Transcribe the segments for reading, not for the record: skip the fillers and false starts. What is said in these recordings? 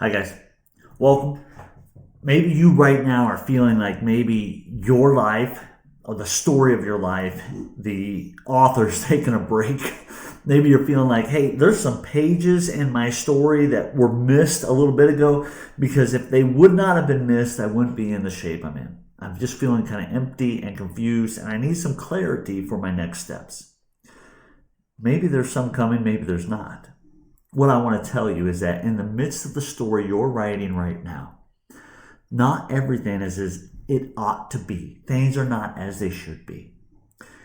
Hi guys, welcome. Maybe you right now are feeling like maybe your life or the story of your life, the author's taking a break. Maybe you're feeling like, hey, there's some pages in my story that were missed a little bit ago, because if they would not have been missed, I wouldn't be in the shape I'm in. I'm just feeling kind of empty and confused, and I need some clarity for my next steps. Maybe there's some coming, maybe there's not. What I want to tell you is that in the midst of the story you're writing right now, not everything is as it ought to be. Things are not as they should be.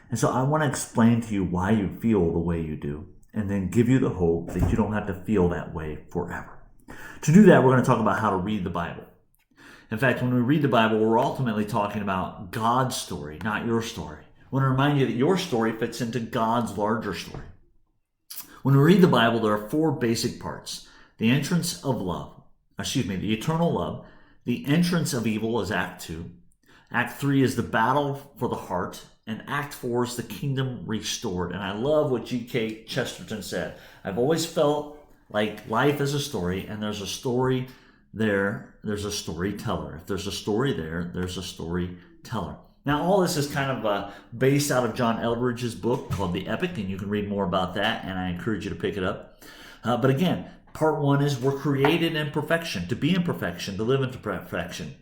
And so I want to explain to you why you feel the way you do, and then give you the hope that you don't have to feel that way forever. To do that, we're going to talk about how to read the Bible. In fact, when we read the Bible, we're ultimately talking about God's story, not your story. I want to remind you that your story fits into God's larger story. When we read the Bible, there are four basic parts. The entrance of love, the eternal love. The entrance of evil is Act 2. Act 3 is the battle for the heart. And Act 4 is the kingdom restored. And I love what G.K. Chesterton said. I've always felt like life is a story, and there's a story there, there's a storyteller. If there's a story there, there's a storyteller. Now, all this is kind of based out of John Eldridge's book called The Epic, and you can read more about that, and I encourage you to pick it up. But again, part 1 is we're created in perfection, to be in perfection, to live into perfection.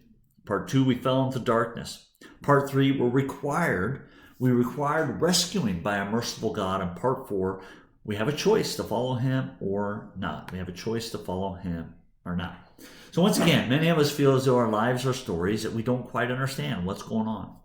Part 2, we fell into darkness. Part 3, we required rescuing by a merciful God. And part 4, we have a choice to follow him or not. We have a choice to follow him or not. So once again, many of us feel as though our lives are stories that we don't quite understand what's going on.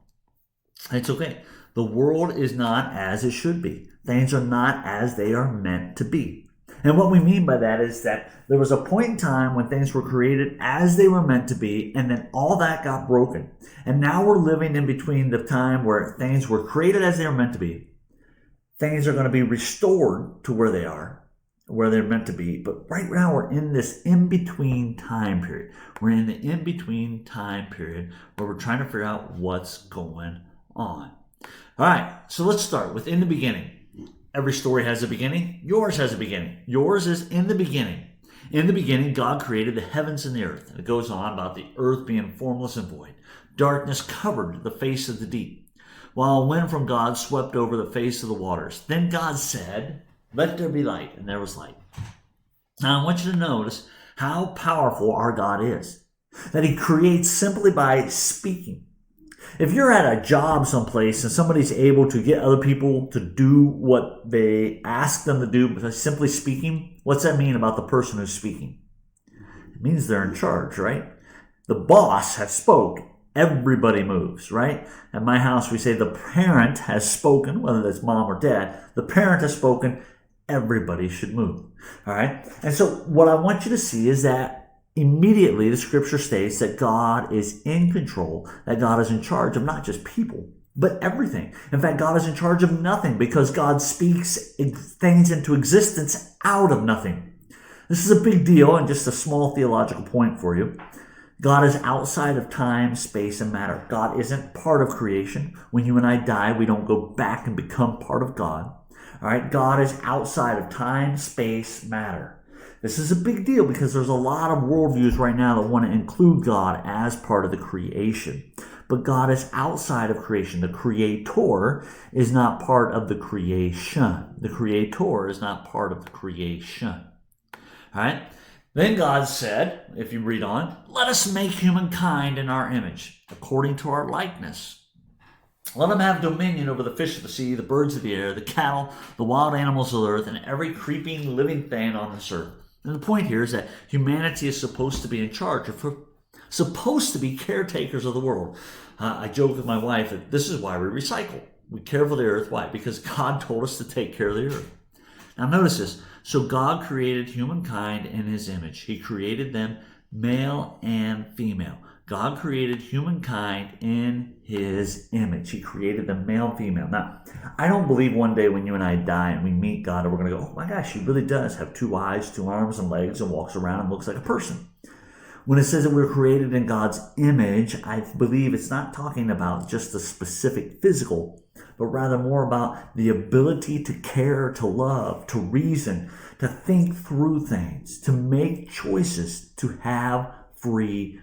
It's okay. The world is not as it should be. Things are not as they are meant to be. And what we mean by that is that there was a point in time when things were created as they were meant to be, and then all that got broken. And now we're living in between the time where things were created as they were meant to be. Things are going to be restored to where they are, where they're meant to be. But right now we're in this in-between time period. We're in the in-between time period where we're trying to figure out what's going on. All right, so let's start with in the beginning. Every story has a beginning. Yours has a beginning. Yours is in the beginning. In the beginning, God created the heavens and the earth. And it goes on about the earth being formless and void. Darkness covered the face of the deep, while a wind from God swept over the face of the waters. Then God said, "Let there be light," and there was light. Now I want you to notice how powerful our God is, that he creates simply by speaking. If you're at a job someplace and somebody's able to get other people to do what they ask them to do by simply speaking, what's that mean about the person who's speaking? It means they're in charge, right? The boss has spoke. Everybody moves, right? At my house, we say the parent has spoken, whether that's mom or dad. The parent has spoken. Everybody should move, all right? And so what I want you to see is that immediately, the scripture states that God is in control, that God is in charge of not just people, but everything. In fact, God is in charge of nothing, because God speaks things into existence out of nothing. This is a big deal, and just a small theological point for you. God is outside of time, space, and matter. God isn't part of creation. When you and I die, we don't go back and become part of God. All right, God is outside of time, space, matter. This is a big deal because there's a lot of worldviews right now that want to include God as part of the creation. But God is outside of creation. The creator is not part of the creation. The creator is not part of the creation. All right? Then God said, if you read on, "Let us make humankind in our image, according to our likeness. Let them have dominion over the fish of the sea, the birds of the air, the cattle, the wild animals of the earth, and every creeping living thing on this earth." And the point here is that humanity is supposed to be in charge, supposed to be caretakers of the world. I joke with my wife that this is why we recycle. We care for the earth. Why? Because God told us to take care of the earth. Now notice this. So God created humankind in his image. He created them male and female. God created humankind in his image. He created them male and female. Now, I don't believe one day when you and I die and we meet God and we're going to go, "Oh my gosh, he really does have 2 eyes, 2 arms and legs, and walks around and looks like a person." When it says that we're created in God's image, I believe it's not talking about just the specific physical, but rather more about the ability to care, to love, to reason, to think through things, to make choices, to have free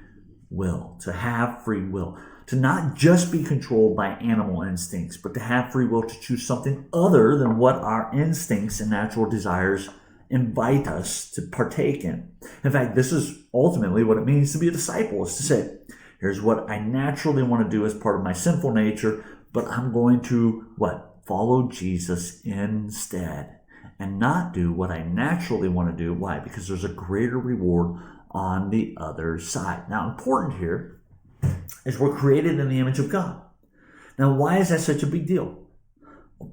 will, to not just be controlled by animal instincts, but to have free will to choose something other than what our instincts and natural desires invite us to partake in. In fact, this is ultimately what it means to be a disciple, is to say, here's what I naturally want to do as part of my sinful nature, but I'm going to, follow Jesus instead and not do what I naturally want to do. Why? Because there's a greater reward on the other side. Now, important here is we're created in the image of God. Now, why is that such a big deal?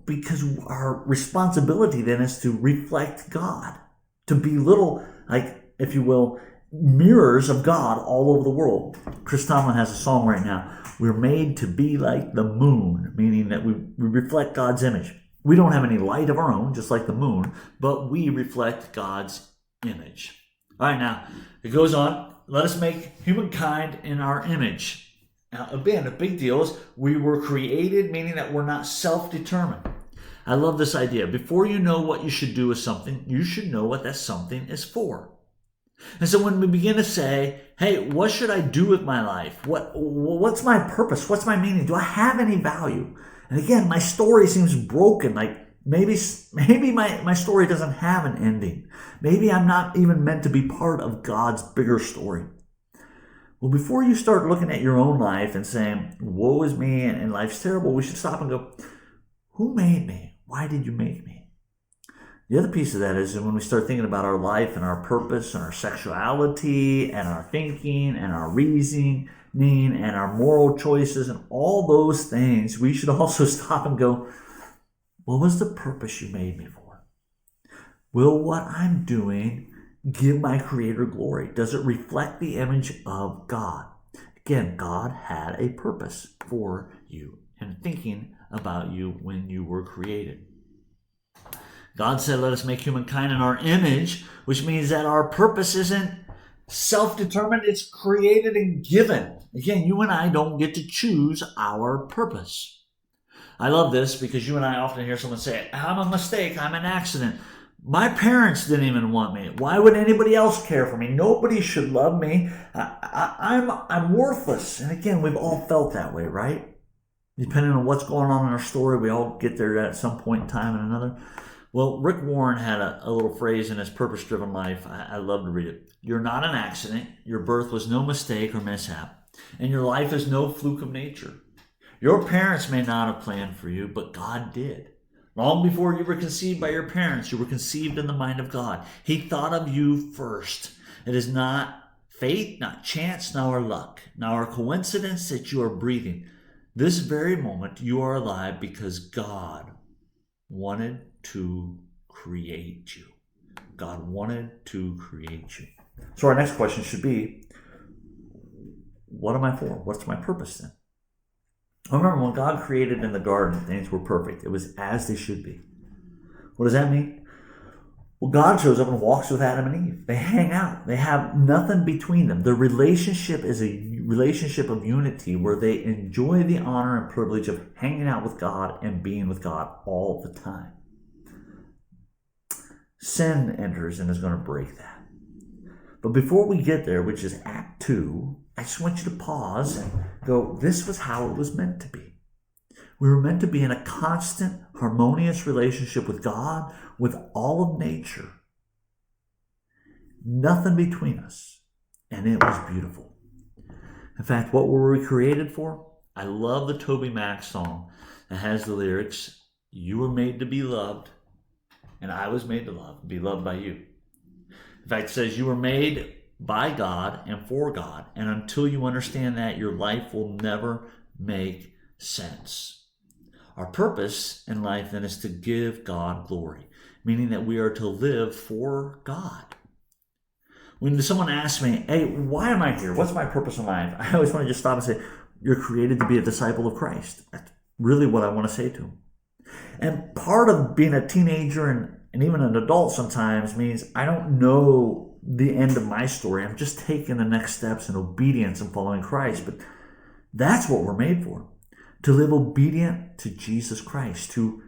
Because our responsibility then is to reflect God, to be little, if you will, mirrors of God all over the world. Chris Tomlin has a song right now, we're made to be like the moon, meaning that we reflect God's image. We don't have any light of our own, just like the moon, but we reflect God's image. All right, now, it goes on, let us make humankind in our image. Now, again, a big deal is we were created, meaning that we're not self-determined. I love this idea. Before you know what you should do with something, you should know what that something is for. And so when we begin to say, hey, what should I do with my life? What's my purpose? What's my meaning? Do I have any value? And again, my story seems broken. Maybe my story doesn't have an ending. Maybe I'm not even meant to be part of God's bigger story. Well, before you start looking at your own life and saying, woe is me and life's terrible, we should stop and go, who made me? Why did you make me? The other piece of that is when we start thinking about our life and our purpose and our sexuality and our thinking and our reasoning and our moral choices and all those things, we should also stop and go, what was the purpose you made me for? Will what I'm doing give my Creator glory? Does it reflect the image of God? Again, God had a purpose for you and thinking about you when you were created. God said, let us make humankind in our image, which means that our purpose isn't self-determined, it's created and given. Again, you and I don't get to choose our purpose. I love this because you and I often hear someone say, I'm a mistake, I'm an accident. My parents didn't even want me. Why would anybody else care for me? Nobody should love me. I'm worthless. And again, we've all felt that way, right? Depending on what's going on in our story, we all get there at some point in time and another. Well, Rick Warren had a little phrase in his Purpose-Driven Life. I love to read it. You're not an accident. Your birth was no mistake or mishap. And your life is no fluke of nature. Your parents may not have planned for you, but God did. Long before you were conceived by your parents, you were conceived in the mind of God. He thought of you first. It is not fate, not chance, nor luck, nor coincidence that you are breathing. This very moment, you are alive because God wanted to create you. God wanted to create you. So our next question should be, what am I for? What's my purpose then? I remember when God created in the garden, things were perfect. It was as they should be. What does that mean? Well, God shows up and walks with Adam and Eve. They hang out. They have nothing between them. Their relationship is a relationship of unity where they enjoy the honor and privilege of hanging out with God and being with God all the time. Sin enters and is going to break that. But before we get there, which is Act 2, I just want you to pause and go, this was how it was meant to be. We were meant to be in a constant, harmonious relationship with God, with all of nature. Nothing between us. And it was beautiful. In fact, what were we created for? I love the Toby Mac song that has the lyrics, you were made to be loved, and I was made to be loved by you. In fact, it says you were made by God and for God. And until you understand that, your life will never make sense. Our purpose in life then is to give God glory, meaning that we are to live for God. When someone asks me, hey, why am I here? What's my purpose in life? I always want to just stop and say, you're created to be a disciple of Christ. That's really what I want to say to them. And part of being a teenager and even an adult sometimes means I don't know the end of my story. I'm just taking the next steps in obedience and following Christ. But that's what we're made for. to live obedient to Jesus Christ, to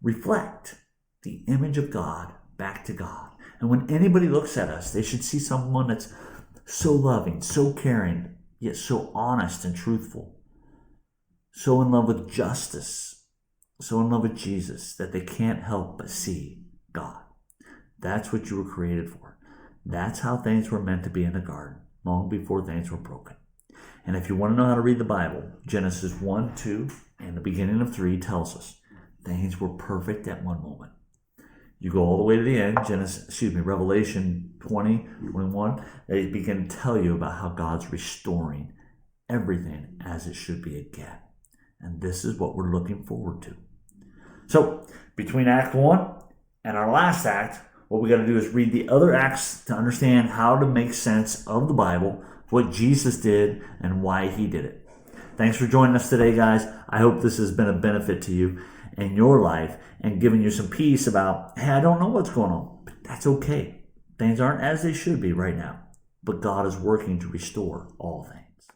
reflect the image of God back to God. And when anybody looks at us, they should see someone that's so loving, so caring, yet so honest and truthful, so in love with justice, so in love with Jesus that they can't help but see God. That's what you were created for. That's how things were meant to be in the garden, long before things were broken. And if you want to know how to read the Bible, Genesis 1, 2, and the beginning of 3 tells us things were perfect at one moment. You go all the way to the end, Revelation 20, 21, they begin to tell you about how God's restoring everything as it should be again. And this is what we're looking forward to. So, between Act 1 and our last act, what we got to do is read the other acts to understand how to make sense of the Bible, what Jesus did, and why he did it. Thanks for joining us today, guys. I hope this has been a benefit to you in your life and giving you some peace about, hey, I don't know what's going on, but that's okay. Things aren't as they should be right now, but God is working to restore all things.